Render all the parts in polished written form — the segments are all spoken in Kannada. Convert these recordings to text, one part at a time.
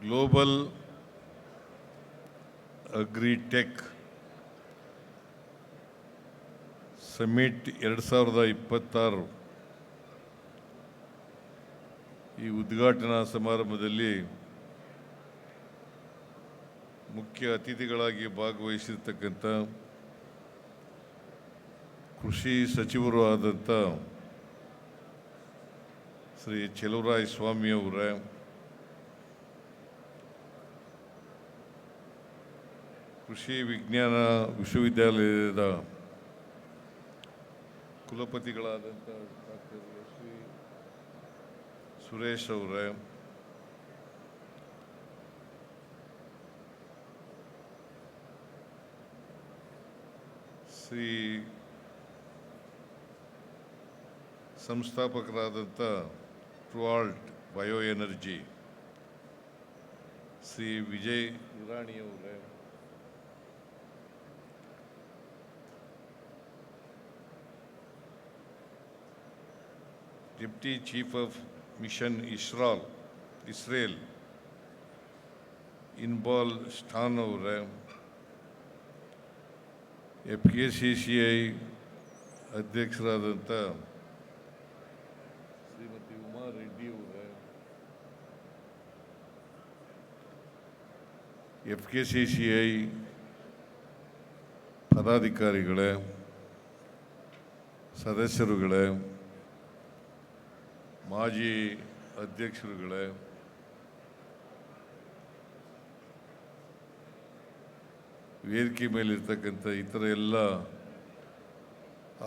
ಗ್ಲೋಬಲ್ ಅಗ್ರಿಟೆಕ್ ಸಮಿಟ್ 2026 ಈ ಉದ್ಘಾಟನಾ ಸಮಾರಂಭದಲ್ಲಿ ಮುಖ್ಯ ಅತಿಥಿಗಳಾಗಿ ಭಾಗವಹಿಸಿರ್ತಕ್ಕಂಥ ಕೃಷಿ ಸಚಿವರು ಆದಂಥ ಶ್ರೀ ಚಲುವರಾಯಸ್ವಾಮಿಯವರೇ, ಕೃಷಿ ವಿಜ್ಞಾನ ವಿಶ್ವವಿದ್ಯಾಲಯದ ಕುಲಪತಿಗಳಾದಂಥ ಡಾಕ್ಟರ್ ಶ್ರೀ ಸುರೇಶ್ ಅವರೇ, ಶ್ರೀ ಸಂಸ್ಥಾಪಕರಾದಂಥ Truvalt bio energy Shri Vijay ಇರಾಣಿಯವರೇ, deputy chief of mission Israel Inbal Stan ಅವರೇ, FKCCI ಅಧ್ಯಕ್ಷರಾದಂಥ ಶ್ರೀಮತಿ ಉಮಾ ರೆಡ್ಡಿ ಅವರೇ, FKCCI ಪದಾಧಿಕಾರಿಗಳೇ, ಸದಸ್ಯರುಗಳೇ, ಮಾಜಿ ಅಧ್ಯಕ್ಷರುಗಳೇ, ವೇದಿಕೆ ಮೇಲಿರ್ತಕ್ಕಂಥ ಇತರ ಎಲ್ಲ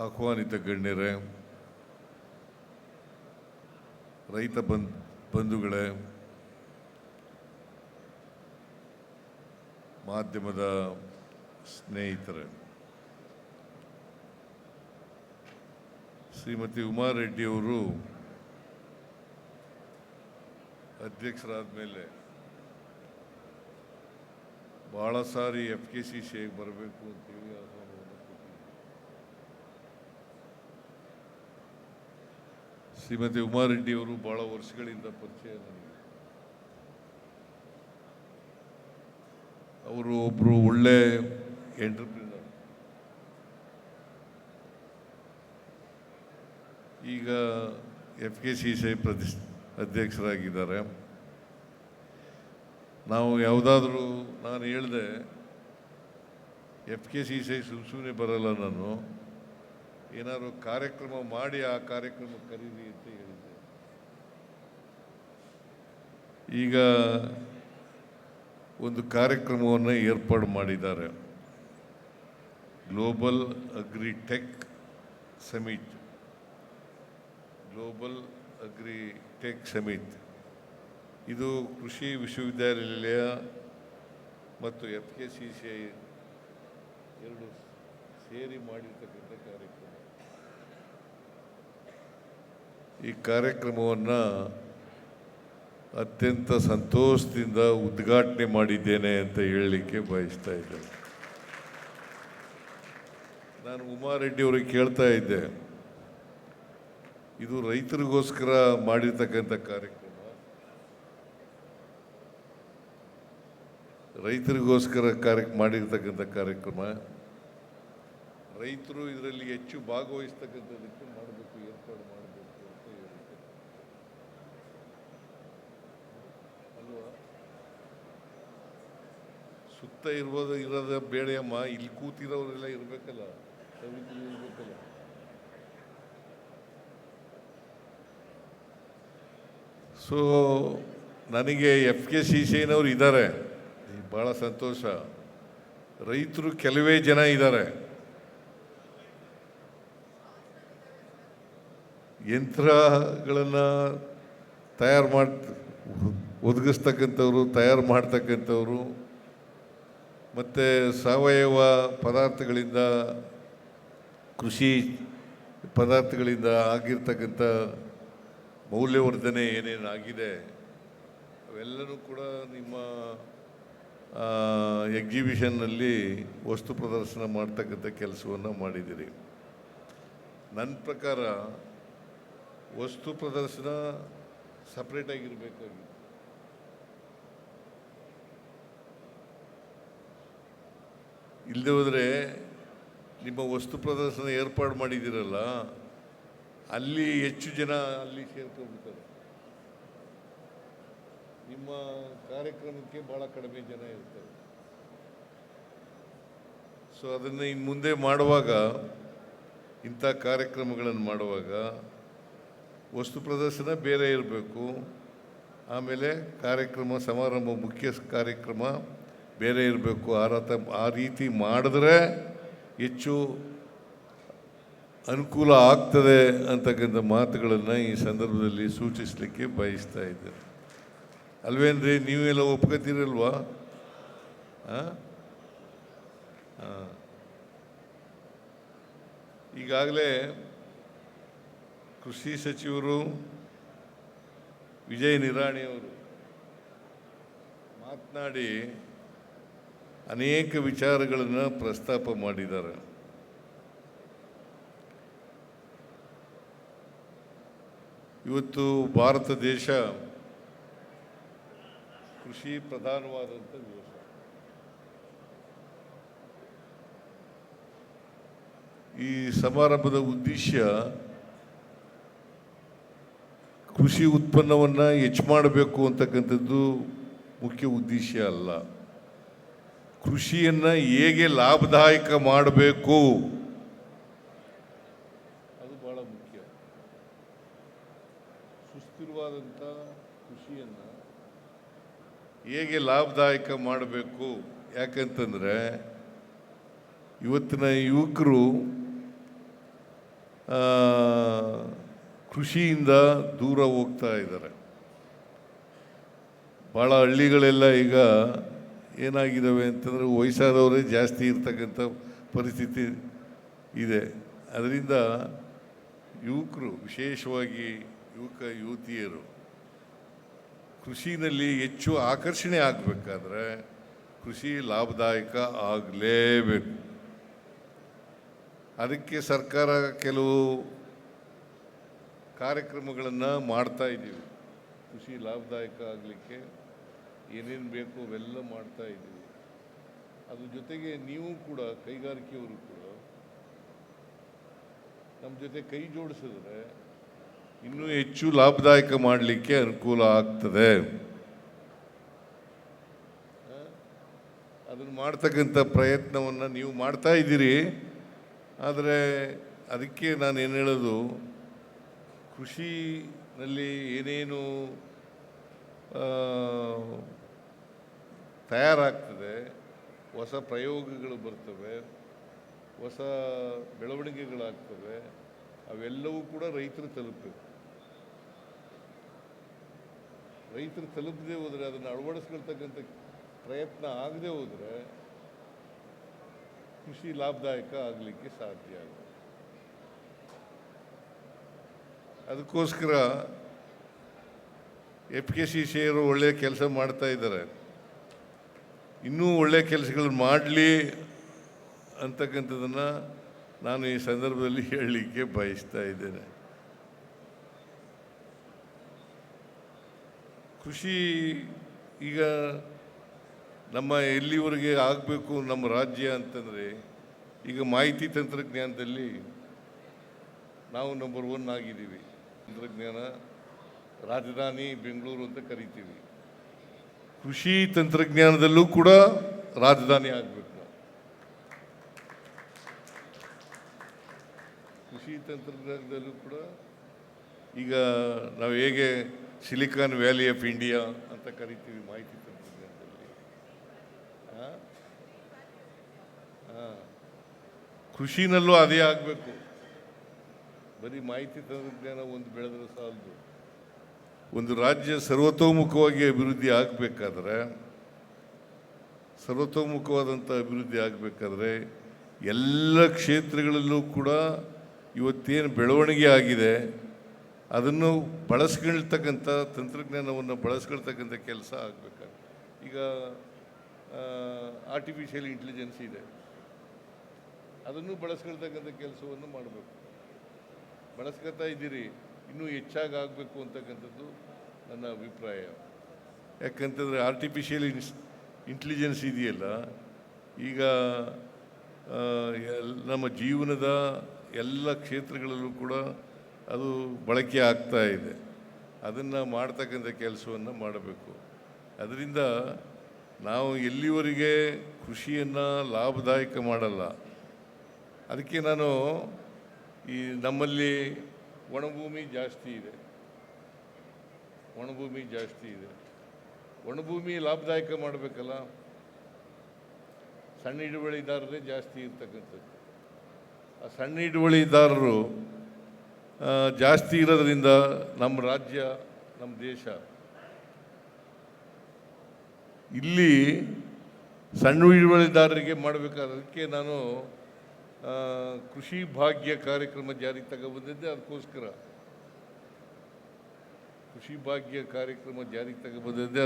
ಆಹ್ವಾನಿತ ಗಣ್ಯರೇ, ರೈತ ಬಂಧುಗಳೇ, ಮಾಧ್ಯಮದ ಸ್ನೇಹಿತರೆ, ಶ್ರೀಮತಿ ಉಮಾ ರೆಡ್ಡಿಯವರು ಅಧ್ಯಕ್ಷರಾದ ಮೇಲೆ ಭಾಳ ಸಾರಿ FKCCI ಬರಬೇಕು ಅಂತೇಳಿ ಆಹ್ವಾನವನ್ನು ಕೊಟ್ಟಿದ್ದೆ. ಶ್ರೀಮತಿ ಉಮಾ ರೆಡ್ಡಿಯವರು ಭಾಳ ವರ್ಷಗಳಿಂದ ಪರಿಚಯ ನನಗೆ. ಅವರು ಒಬ್ಬರು ಒಳ್ಳೆ ಎಂಟರ್ಪ್ರಿನರ್. ಈಗ FKCCI ಅಧ್ಯಕ್ಷರಾಗಿದ್ದಾರೆ. ನಾವು ಯಾವುದಾದ್ರೂ ನಾನು ಹೇಳಿದೆ FKCCI ಸುಮ್ಮನೆ ಬರಲ್ಲ, ನಾನು ಏನಾದರೂ ಕಾರ್ಯಕ್ರಮ ಮಾಡಿ ಆ ಕಾರ್ಯಕ್ರಮ ಕರೀರಿ ಅಂತ ಹೇಳಿದ್ದೆ. ಈಗ ಒಂದು ಕಾರ್ಯಕ್ರಮವನ್ನು ಏರ್ಪಾಡು ಮಾಡಿದ್ದಾರೆ, global agritech summit. Global agritech summit ಇದು ಕೃಷಿ ವಿಶ್ವವಿದ್ಯಾಲಯ ಮತ್ತು FKCCI ಎರಡು ಸೇರಿ ಮಾಡಿರ್ತಕ್ಕಂಥ ಕಾರ್ಯಕ್ರಮ. ಈ ಕಾರ್ಯಕ್ರಮವನ್ನು ಅತ್ಯಂತ ಸಂತೋಷದಿಂದ ಉದ್ಘಾಟನೆ ಮಾಡಿದ್ದೇನೆ ಅಂತ ಹೇಳಲಿಕ್ಕೆ ಬಯಸ್ತಾ ಇದ್ದೇನೆ. ನಾನು ಉಮಾ ರೆಡ್ಡಿ ಅವರಿಗೆ ಕೇಳ್ತಾ ಇದ್ದೆ, ಇದು ರೈತರಿಗೋಸ್ಕರ ಮಾಡಿರ್ತಕ್ಕಂಥ ಕಾರ್ಯಕ್ರಮ, ರೈತರಿಗೋಸ್ಕರ ಮಾಡಿರ್ತಕ್ಕಂಥ ಕಾರ್ಯಕ್ರಮ, ರೈತರು ಇದರಲ್ಲಿ ಹೆಚ್ಚು ಭಾಗವಹಿಸ್ತಕ್ಕಂಥದ್ದಕ್ಕೆ ಮಾಡಬೇಕು, ಏರ್ಪಾಡು ಮಾಡಬೇಕು ಅಂತ ಹೇಳಿದ್ದೆ ಅಲ್ವಾ. ಸುತ್ತ ಇರೋದ ಬೇಳೆಯಮ್ಮ, ಇಲ್ಲಿ ಕೂತಿರೋರೆಲ್ಲ ಇರಬೇಕಲ್ಲ, ಸಮಿತಿ ಇರಬೇಕಲ್ಲ. ಸೊ ನನಗೆ FKCCIನವ್ರು ಇದ್ದಾರೆ, ಭಾಳ ಸಂತೋಷ. ರೈತರು ಕೆಲವೇ ಜನ ಇದ್ದಾರೆ, ಯಂತ್ರಗಳನ್ನು ಒದಗಿಸ್ತಕ್ಕಂಥವ್ರು, ತಯಾರು ಮಾಡ್ತಕ್ಕಂಥವ್ರು, ಮತ್ತು ಸಾವಯವ ಪದಾರ್ಥಗಳಿಂದ, ಕೃಷಿ ಪದಾರ್ಥಗಳಿಂದ ಆಗಿರ್ತಕ್ಕಂಥ ಮೌಲ್ಯವರ್ಧನೆ ಏನೇನಾಗಿದೆ ಅವೆಲ್ಲನೂ ಕೂಡ ನಿಮ್ಮ ಎಕ್ಸಿಬಿಷನ್ನಲ್ಲಿ ವಸ್ತು ಪ್ರದರ್ಶನ ಮಾಡ್ತಕ್ಕಂಥ ಕೆಲಸವನ್ನು ಮಾಡಿದ್ದೀರಿ. ನನ್ನ ಪ್ರಕಾರ ವಸ್ತು ಪ್ರದರ್ಶನ ಸಪ್ರೇಟಾಗಿರಬೇಕಾಗಿತ್ತು. ಇಲ್ಲದೆ ಹೋದರೆ ನಿಮ್ಮ ವಸ್ತು ಪ್ರದರ್ಶನ ಏರ್ಪಾಡು ಮಾಡಿದ್ದೀರಲ್ಲ, ಅಲ್ಲಿ ಹೆಚ್ಚು ಜನ ಅಲ್ಲಿ ಸೇರ್ಕೊಂಡ್ಬಿಡ್ತಾರೆ. ನಿಮ್ಮ ಕಾರ್ಯಕ್ರಮಕ್ಕೆ ಭಾಳ ಕಡಿಮೆ ಜನ ಇರ್ತಾರೆ. ಸೊ ಅದನ್ನು ಇನ್ನು ಮುಂದೆ ಮಾಡುವಾಗ, ಇಂಥ ಕಾರ್ಯಕ್ರಮಗಳನ್ನು ಮಾಡುವಾಗ ವಸ್ತು ಪ್ರದರ್ಶನ ಬೇರೆ ಇರಬೇಕು. ಆಮೇಲೆ ಕಾರ್ಯಕ್ರಮ ಸಮಾರಂಭ ಮುಖ್ಯ ಕಾರ್ಯಕ್ರಮ ಬೇರೆ ಇರಬೇಕು. ಆ ರೀತಿ ಮಾಡಿದ್ರೆ ಹೆಚ್ಚು ಅನುಕೂಲ ಆಗ್ತದೆ ಅಂತಕ್ಕಂಥ ಮಾತುಗಳನ್ನು ಈ ಸಂದರ್ಭದಲ್ಲಿ ಸೂಚಿಸಲಿಕ್ಕೆ ಬಯಸ್ತಾ ಇದ್ದೇನೆ. ಅಲ್ವೇನ್ರಿ? ನೀವೆಲ್ಲ ಒಪ್ಕೋತೀರಲ್ವಾ? ಈಗಾಗಲೇ ಕೃಷಿ ಸಚಿವರು ವಿಜಯ ನಿರಾಣಿಯವರು ಮಾತನಾಡಿ ಅನೇಕ ವಿಚಾರಗಳನ್ನು ಪ್ರಸ್ತಾಪ ಮಾಡಿದ್ದಾರೆ. ಇವತ್ತು ಭಾರತ ದೇಶ ಕೃಷಿ ಪ್ರಧಾನವಾದಂಥ ದೇಶ. ಈ ಸಮಾರಂಭದ ಉದ್ದೇಶ ಕೃಷಿ ಉತ್ಪನ್ನವನ್ನು ಹೆಚ್ಚು ಮಾಡಬೇಕು ಅಂತಕ್ಕಂಥದ್ದು ಮುಖ್ಯ ಉದ್ದೇಶ ಅಲ್ಲ. ಕೃಷಿಯನ್ನು ಹೇಗೆ ಲಾಭದಾಯಕ ಮಾಡಬೇಕು ಅದು ಬಹಳ ಮುಖ್ಯ. ಸುಸ್ಥಿರವಾದಂಥ ಕೃಷಿಯನ್ನು ಹೇಗೆ ಲಾಭದಾಯಕ ಮಾಡಬೇಕು. ಯಾಕಂತಂದರೆ ಇವತ್ತಿನ ಯುವಕರು ಕೃಷಿಯಿಂದ ದೂರ ಹೋಗ್ತಾ ಇದ್ದಾರೆ. ಭಾಳ ಹಳ್ಳಿಗಳೆಲ್ಲ ಈಗ ಏನಾಗಿದ್ದಾವೆ ಅಂತಂದರೆ ವಯಸ್ಸಾದವರೇ ಜಾಸ್ತಿ ಇರ್ತಕ್ಕಂಥ ಪರಿಸ್ಥಿತಿ ಇದೆ. ಅದರಿಂದ ಯುವಕರು, ವಿಶೇಷವಾಗಿ ಯುವತಿಯರು ಕೃಷಿನಲ್ಲಿ ಹೆಚ್ಚು ಆಕರ್ಷಣೆ ಆಗಬೇಕಾದ್ರೆ ಕೃಷಿ ಲಾಭದಾಯಕ ಆಗಲೇಬೇಕು. ಅದಕ್ಕೆ ಸರ್ಕಾರ ಕೆಲವು ಕಾರ್ಯಕ್ರಮಗಳನ್ನು ಮಾಡ್ತಾ ಇದ್ದೀವಿ. ಕೃಷಿ ಲಾಭದಾಯಕ ಆಗಲಿಕ್ಕೆ ಏನೇನು ಬೇಕು ಅವೆಲ್ಲ ಮಾಡ್ತಾ ಇದ್ದೀವಿ. ಅದ್ರ ಜೊತೆಗೆ ನೀವು ಕೂಡ, ಕೈಗಾರಿಕೆಯವರು ಕೂಡ ನಮ್ಮ ಜೊತೆ ಕೈ ಜೋಡಿಸಿದ್ರೆ ಇನ್ನೂ ಹೆಚ್ಚು ಲಾಭದಾಯಕ ಮಾಡಲಿಕ್ಕೆ ಅನುಕೂಲ ಆಗ್ತದೆ. ಅದನ್ನು ಮಾಡ್ತಕ್ಕಂಥ ಪ್ರಯತ್ನವನ್ನು ನೀವು ಮಾಡ್ತಾ ಇದ್ದೀರಿ. ಆದರೆ ಅದಕ್ಕೆ ನಾನು ಏನು ಹೇಳೋದು, ಕೃಷಿನಲ್ಲಿ ಏನೇನು ತಯಾರಾಗ್ತದೆ, ಹೊಸ ಪ್ರಯೋಗಗಳು ಬರ್ತವೆ, ಹೊಸ ಬೆಳವಣಿಗೆಗಳಾಗ್ತವೆ, ಅವೆಲ್ಲವೂ ಕೂಡ ರೈತರು ತಲುಪಬೇಕು. ರೈತರು ತಲುಪದೆ ಹೋದರೆ, ಅದನ್ನು ಅಳವಡಿಸ್ಕೊಳ್ತಕ್ಕಂಥ ಪ್ರಯತ್ನ ಆಗದೆ ಹೋದರೆ ಕೃಷಿ ಲಾಭದಾಯಕ ಆಗಲಿಕ್ಕೆ ಸಾಧ್ಯ ಆಗುತ್ತೆ. ಅದಕ್ಕೋಸ್ಕರ FKCCI ಒಳ್ಳೆಯ ಕೆಲಸ ಮಾಡ್ತಾ ಇದ್ದಾರೆ. ಇನ್ನೂ ಒಳ್ಳೆಯ ಕೆಲಸಗಳು ಮಾಡಲಿ ಅಂತಕ್ಕಂಥದ್ದನ್ನು ನಾನು ಈ ಸಂದರ್ಭದಲ್ಲಿ ಹೇಳಲಿಕ್ಕೆ ಬಯಸ್ತಾ ಇದ್ದೇನೆ. ಕೃಷಿ ಈಗ ನಮ್ಮ ಎಲ್ಲಿವರೆಗೆ ಆಗಬೇಕು ನಮ್ಮ ರಾಜ್ಯ ಅಂತಂದರೆ, ಈಗ ಮಾಹಿತಿ ತಂತ್ರಜ್ಞಾನದಲ್ಲಿ ನಾವು ನಂಬರ್ 1 ಆಗಿದ್ದೀವಿ. ತಂತ್ರಜ್ಞಾನ ರಾಜಧಾನಿ ಬೆಂಗಳೂರು ಅಂತ ಕರಿತೀವಿ. ಕೃಷಿ ತಂತ್ರಜ್ಞಾನದಲ್ಲೂ ಕೂಡ ರಾಜಧಾನಿ ಆಗಬೇಕು ನಾವು. ಕೃಷಿ ತಂತ್ರಜ್ಞಾನದಲ್ಲೂ ಕೂಡ ಈಗ ನಾವು ಹೇಗೆ ಸಿಲಿಕಾನ್ ವ್ಯಾಲಿ ಆಫ್ ಇಂಡಿಯಾ ಅಂತ ಕರಿತೀವಿ ಮಾಹಿತಿ ತಂತ್ರಜ್ಞಾನದಲ್ಲಿ, ಕೃಷಿನಲ್ಲೂ ಅದೇ ಆಗಬೇಕು. ಬರೀ ಮಾಹಿತಿ ತಂತ್ರಜ್ಞಾನ ಒಂದು ಬೆಳೆದ್ರೆ ಸಾಲದು. ಒಂದು ರಾಜ್ಯ ಸರ್ವತೋಮುಖವಾಗಿ ಅಭಿವೃದ್ಧಿ ಆಗಬೇಕಾದ್ರೆ, ಸರ್ವತೋಮುಖವಾದಂಥ ಅಭಿವೃದ್ಧಿ ಆಗಬೇಕಾದ್ರೆ ಎಲ್ಲ ಕ್ಷೇತ್ರಗಳಲ್ಲೂ ಕೂಡ ಇವತ್ತೇನು ಬೆಳವಣಿಗೆ ಆಗಿದೆ ಅದನ್ನು ಬಳಸ್ಕೊಳ್ತಕ್ಕಂಥ, ತಂತ್ರಜ್ಞಾನವನ್ನು ಬಳಸ್ಕೊಳ್ತಕ್ಕಂಥ ಕೆಲಸ ಆಗಬೇಕಾಗುತ್ತೆ. ಈಗ ಆರ್ಟಿಫಿಷಿಯಲ್ ಇಂಟೆಲಿಜೆನ್ಸ್ ಇದೆ, ಅದನ್ನು ಬಳಸ್ಕೊಳ್ತಕ್ಕಂಥ ಕೆಲಸವನ್ನು ಮಾಡಬೇಕು. ಬಳಸ್ಕೊಳ್ತಾ ಇದ್ದೀರಿ, ಇನ್ನೂ ಹೆಚ್ಚಾಗಿ ಆಗಬೇಕು ಅಂತಕ್ಕಂಥದ್ದು ನನ್ನ ಅಭಿಪ್ರಾಯ. ಯಾಕಂತಂದರೆ ಆರ್ಟಿಫಿಷಿಯಲ್ ಇಂಟೆಲಿಜೆನ್ಸ್ ಇದೆಯಲ್ಲ, ಈಗ ನಮ್ಮ ಜೀವನದ ಎಲ್ಲ ಕ್ಷೇತ್ರಗಳಲ್ಲೂ ಕೂಡ ಅದು ಬಳಕೆ ಆಗ್ತಾ ಇದೆ. ಅದನ್ನು ಮಾಡ್ತಕ್ಕಂಥ ಕೆಲಸವನ್ನು ಮಾಡಬೇಕು. ಅದರಿಂದ ನಾವು ಎಲ್ಲಿವರೆಗೆ ಕೃಷಿಯನ್ನು ಲಾಭದಾಯಕ ಮಾಡಲ್ಲ, ಅದಕ್ಕೆ ನಾನು ಈ ನಮ್ಮಲ್ಲಿ ಒಣಭೂಮಿ ಜಾಸ್ತಿ ಇದೆ, ಒಣಭೂಮಿ ಲಾಭದಾಯಕ ಮಾಡಬೇಕಲ್ಲ. ಸಣ್ಣ ಹಿಡುವಳಿದಾರರೇ ಜಾಸ್ತಿ ಇರ್ತಕ್ಕಂಥದ್ದು. ಆ ಸಣ್ಣ ಹಿಡುವಳಿದಾರರು ಜಾಸ್ತಿ ಇರೋದ್ರಿಂದ ನಮ್ಮ ರಾಜ್ಯ, ನಮ್ಮ ದೇಶ ಇಲ್ಲಿ ಸಣ್ಣ ಹಿಡುವಳಿದಾರರಿಗೆ ಮಾಡಬೇಕಾದಕ್ಕೆ ನಾನು ಕೃಷಿ ಭಾಗ್ಯ ಕಾರ್ಯಕ್ರಮ ಜಾರಿಗೆ ತಗೊಬಂದಿದ್ದೆ.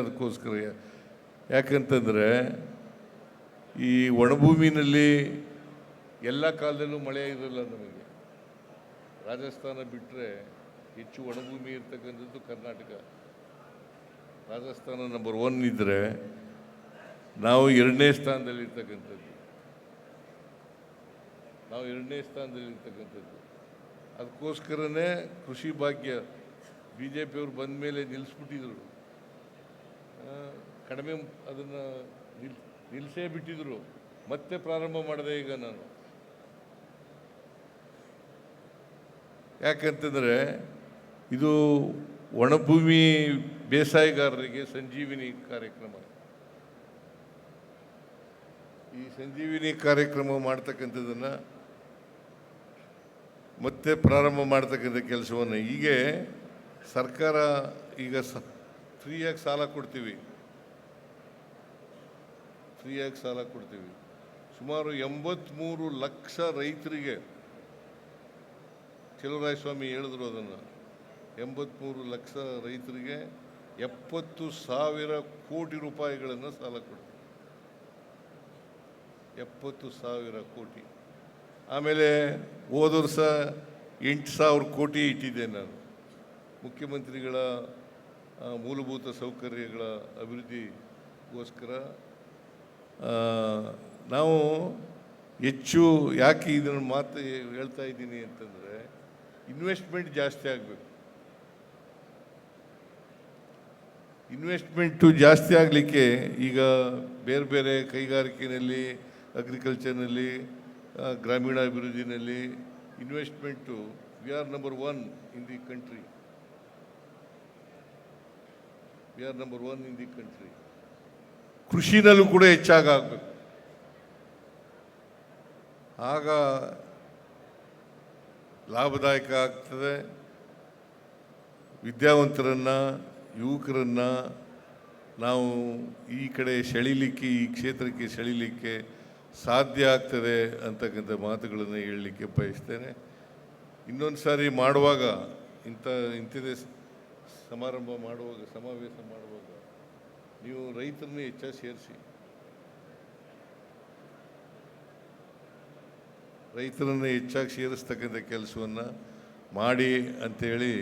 ಅದಕ್ಕೋಸ್ಕರ ಯಾಕಂತಂದರೆ ಈ ಒಣಭೂಮಿನಲ್ಲಿ ಎಲ್ಲ ಕಾಲದಲ್ಲೂ ಮಳೆ ಇರಲ್ಲ. ನಮಗೆ ರಾಜಸ್ಥಾನ ಬಿಟ್ಟರೆ ಹೆಚ್ಚು ಒಣಭೂಮಿ ಇರ್ತಕ್ಕಂಥದ್ದು ಕರ್ನಾಟಕ. ರಾಜಸ್ಥಾನ ನಂಬರ್ 1 ಇದ್ದರೆ ನಾವು 2ನೇ ಸ್ಥಾನದಲ್ಲಿರ್ತಕ್ಕಂಥದ್ದು. ಅದಕ್ಕೋಸ್ಕರನೇ ಕೃಷಿ ಭಾಗ್ಯ BJP ಅವರು ಬಂದ ಮೇಲೆ ನಿಲ್ಲಿಸ್ಬಿಟ್ಟಿದ್ರು, ಕಡಿಮೆ ಅದನ್ನು ನಿಲ್ಲಿಸೇ ಬಿಟ್ಟಿದ್ರು. ಮತ್ತೆ ಪ್ರಾರಂಭ ಮಾಡಿದೆ ಈಗ ನಾನು. ಯಾಕಂತಂದರೆ ಇದು ಒಣಭೂಮಿ ಬೇಸಾಯಗಾರರಿಗೆ ಸಂಜೀವಿನಿ ಕಾರ್ಯಕ್ರಮ. ಈ ಸಂಜೀವಿನಿ ಕಾರ್ಯಕ್ರಮ ಮಾಡ್ತಕ್ಕಂಥದ್ದನ್ನು ಮತ್ತೆ ಪ್ರಾರಂಭ ಮಾಡ್ತಕ್ಕಂಥ ಕೆಲಸವನ್ನು ಹೀಗೆ ಸರ್ಕಾರ ಈಗ ಫ್ರೀಯಾಗಿ ಸಾಲ ಕೊಡ್ತೀವಿ. ಸುಮಾರು 83 ಲಕ್ಷ ರೈತರಿಗೆ, ಚಲುವರಾಯಸ್ವಾಮಿ ಹೇಳಿದ್ರು ಅದನ್ನು, 83 ಲಕ್ಷ ರೈತರಿಗೆ 70,000 ಕೋಟಿ ರೂಪಾಯಿಗಳನ್ನು ಸಾಲ ಕೊಡ್ತೀವಿ. 70,000 ಕೋಟಿ. ಆಮೇಲೆ ಹೋದ ವರ್ಷ 8,000 ಕೋಟಿ ಇಟ್ಟಿದ್ದೆ ನಾನು ಮುಖ್ಯಮಂತ್ರಿಗಳ ಮೂಲಭೂತ ಸೌಕರ್ಯಗಳ ಅಭಿವೃದ್ಧಿಗೋಸ್ಕರ. ನಾವು ಹೆಚ್ಚು ಯಾಕೆ ಇದನ್ನು ಮಾತು ಹೇಳ್ತಾ ಇದ್ದೀನಿ ಅಂತಂದರೆ, ಇನ್ವೆಸ್ಟ್ಮೆಂಟ್ ಜಾಸ್ತಿ ಆಗಬೇಕು. ಇನ್ವೆಸ್ಟ್ಮೆಂಟು ಜಾಸ್ತಿ ಆಗಲಿಕ್ಕೆ ಈಗ ಬೇರೆ ಬೇರೆ ಕೈಗಾರಿಕೆಯಲ್ಲಿ, ಅಗ್ರಿಕಲ್ಚರ್ನಲ್ಲಿ, ಗ್ರಾಮೀಣ ಅಭಿವೃದ್ಧಿನಲ್ಲಿ investment we are number 1 in the country. ಕೃಷಿನಲ್ಲೂ ಕೂಡ ಹೆಚ್ಚಾಗಬೇಕು. ಆಗ ಲಾಭದಾಯಕ ಆಗ್ತದೆ. ವಿದ್ಯಾವಂತರನ್ನು, ಯುವಕರನ್ನು ನಾವು ಈ ಕಡೆ ಸೆಳೀಲಿಕ್ಕೆ, ಈ ಕ್ಷೇತ್ರಕ್ಕೆ ಸೆಳೀಲಿಕ್ಕೆ ಸಾಧ್ಯ ಆಗ್ತದೆ ಅಂತಕ್ಕಂಥ ಮಾತುಗಳನ್ನು ಹೇಳಲಿಕ್ಕೆ ಬಯಸ್ತೇನೆ. ಇನ್ನೊಂದು ಸಾರಿ ಮಾಡುವಾಗ, ಇಂಥದೇ ಸಮಾವೇಶ ಮಾಡುವಾಗ ನೀವು ರೈತರನ್ನ ಹೆಚ್ಚಾಗಿ ಸೇರಿಸಿ, ಸೇರಿಸ್ತಕ್ಕಂಥ ಕೆಲಸವನ್ನು ಮಾಡಿ ಅಂಥೇಳಿ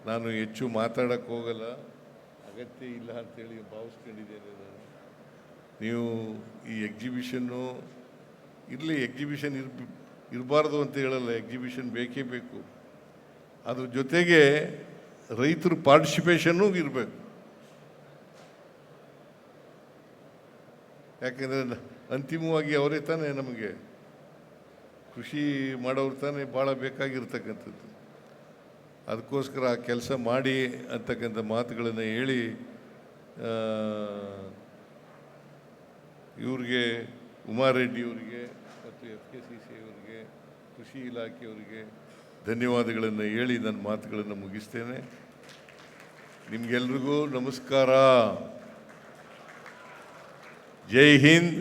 ನಾನು ಹೆಚ್ಚು ಮಾತಾಡೋಕ್ಕೆ ಹೋಗಲ್ಲ, ಅಗತ್ಯ ಇಲ್ಲ ಅಂಥೇಳಿ ಭಾವಿಸ್ಕೊಂಡಿದ್ದೇನೆ ನಾನು. ನೀವು ಈ ಎಕ್ಸಿಬಿಷನ್ನು ಇರಲಿ, ಎಕ್ಸಿಬಿಷನ್ ಇರಬಾರ್ದು ಅಂತ ಹೇಳಲ್ಲ, ಎಕ್ಸಿಬಿಷನ್ ಬೇಕೇ ಬೇಕು. ಅದ್ರ ಜೊತೆಗೆ ರೈತರ ಪಾರ್ಟಿಸಿಪೇಷನ್ನು ಇರಬೇಕು. ಯಾಕೆಂದರೆ ಅಂತಿಮವಾಗಿ ಅವರೇ ತಾನೇ ನಮಗೆ ಕೃಷಿ ಮಾಡೋರು ತಾನೇ ಭಾಳ ಬೇಕಾಗಿರ್ತಕ್ಕಂಥದ್ದು. ಅದಕ್ಕೋಸ್ಕರ ಆ ಕೆಲಸ ಮಾಡಿ ಅಂತಕ್ಕಂಥ ಮಾತುಗಳನ್ನು ಹೇಳಿ ಇವ್ರಿಗೆ, ಉಮಾರೆಡ್ಡಿ ಅವರಿಗೆ ಮತ್ತು FKCC ಅವರಿಗೆ, ಕೃಷಿ ಇಲಾಖೆಯವರಿಗೆ ಧನ್ಯವಾದಗಳನ್ನು ಹೇಳಿ ನನ್ನ ಮಾತುಗಳನ್ನು ಮುಗಿಸ್ತೇನೆ. ನಿಮಗೆಲ್ರಿಗೂ ನಮಸ್ಕಾರ. ಜೈ ಹಿಂದ್,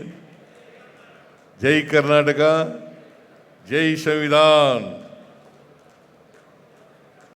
ಜೈ ಕರ್ನಾಟಕ, ಜೈ ಸಂವಿಧಾನ್.